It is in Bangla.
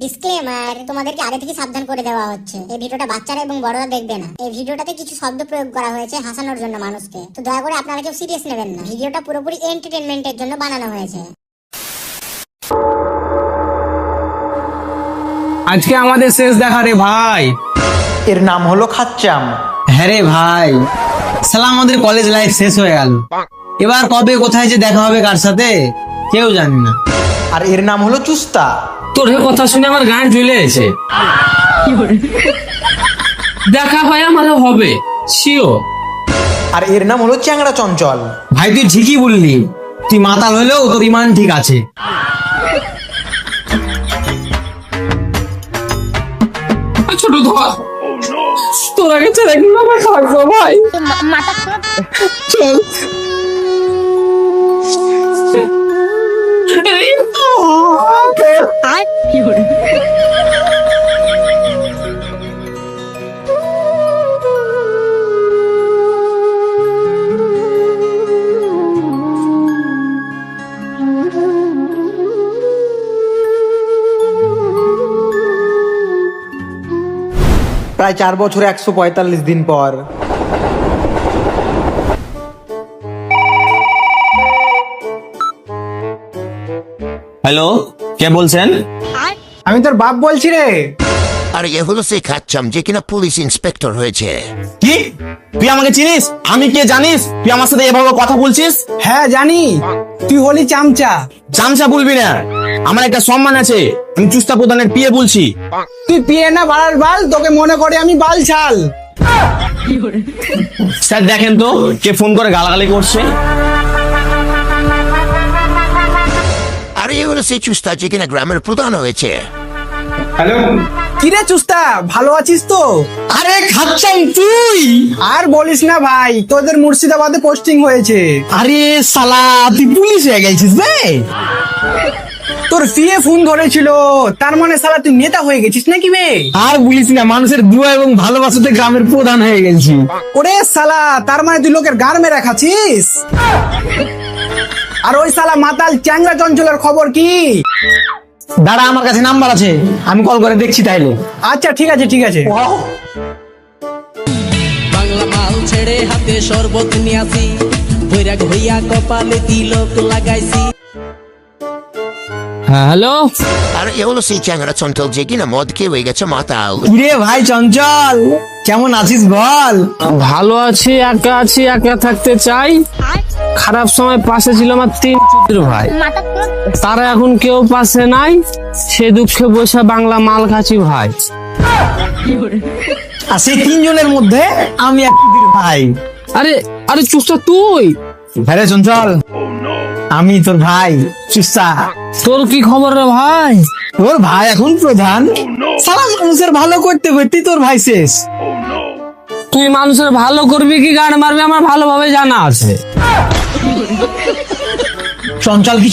ডিসক্লেমার, তোমাদেরকে আগে থেকে সাবধান করে দেওয়া হচ্ছে, এই ভিডিওটা বাচ্চারা এবং বড়রা দেখবে না। এই ভিডিওটাতে কিছু শব্দ প্রয়োগ করা হয়েছে হাসানোর জন্য মানুষকে, তো দয়া করে আপনারা কেউ সিরিয়াস নেবেন না। ভিডিওটা পুরোপুরি এন্টারটেইনমেন্টের জন্য বানানো হয়েছে। আজকে আমাদের শেষ দেখা রে ভাই। এর নাম হলো খাচ্চাম। হ্যাঁ রে ভাই, সালা আমাদের কলেজ লাইফ শেষ হয়ে গেল। এবার কবে কোথায় যে দেখা হবে কার সাথে কেউ জানি না। আর এর নাম হলো চুস্তা। তোর কথা শুনে আমার গান চলে এসে দেখা হয় আমারও হবে শিওর। আর এর নাম হলো চ্যাংড়া চঞ্চল। ভাই তুই ঠিকই বললি, তুই মাতাল হলেও তোর ইমান ঠিক আছে। ছোট ধর তোর আগে ছেড়ে কিভাবে থাকবো ভাই। চল প্রায় 4 বছর 145 দিন পর হ্যালো, কে বলছেন? আমি তোর বাপ বলছি রে। আর এ হলো সেই খাচ্চাম যে কিনা পুলিশ ইন্সপেক্টর হয়েছে। কি তুই আমাকে চিনিস? আমি কে জানিস? তুই আমার সাথে এভাবে কথা বলছিস? হ্যাঁ জানি, তুই হলি চামচা। চামচা বলবি না, আমার একটা সম্মান আছে। আমি চুস্তা প্রধানের পিয়ে বলছি। তুই পিয়ে না বাড়ার বাল, তোকে মনে করে আমি বাল ছাল। স্যার দেখেন তো কে ফোন করে গালাগালি করছে। আর এ হলো সেই চুস্তা যে কিনা গ্রামের প্রধান হয়েছে। কিরে চুস্তা, ভালো আছিস তো? আরে খাচ্ছাম তুই? আর বলিস না ভাই, তোদের মুর্শিদাবাদে পোস্টিং হয়েছে। আরে সালা তুই পুলিশ হয়ে গেছিস রে? তোর ফিয়ে ফোন ধরেছিল, তার মানে সালা তুই নেতা হয়ে গেছিস নাকি বে? আর বলিস না, মানুষের দুয়া এবং ভালোবাসাতে গ্রামের প্রধান হয়ে গেছি। ওরে সালা, তার মানে তুই লোকের গার মেরে খাচ্ছিস। আর ওই সালা মাতাল চ্যাংড়া চঞ্চলের খবর কি? দাঁড়া, আমার কাছে নাম্বার আছে, আমি কল করে দেখছি তাইলে। আচ্ছা ঠিক আছে ঠিক আছে। বাংলা মাল ছেড়ে হাতে শরবত নিয়াছি, বৈরাগ হইয়া কপালে তিলক লাগাইছি। হ্যাঁ হ্যালো, আর এ হলো সেই চ্যাংড়া চঞ্চল যে কিনা মদ খেয়ে হয়ে গেছে মাতাল। কিরে ভাই চঞ্চল, কেমন আছিস বল? ভালো আছি, একা আছি, একা থাকতে চাই। খারাপ সময় পাশে ছিল আমার 3 চুদ্র ভাই, তারা এখন কেউ পাশে নাই। সে দুঃখে বসে বাংলা মাল খাচ্ছি ভাই। আর সেই 3 জনের মধ্যে আমি এক ভাই। আরে আরে চুস্তা তুই? হ্যাঁ রে চঞ্চল, আমি তোর ভাই চুস্তা। তোর কি খবর রে ভাই? তোর ভাই এখন প্রধান। সারা মানুষের ভালো করতে করতে তোর ভাই শেষ। তুই মানুষের ভালো করবি কি গান মারবি আমার ভালোভাবে জানা আছে। চঞ্চল কি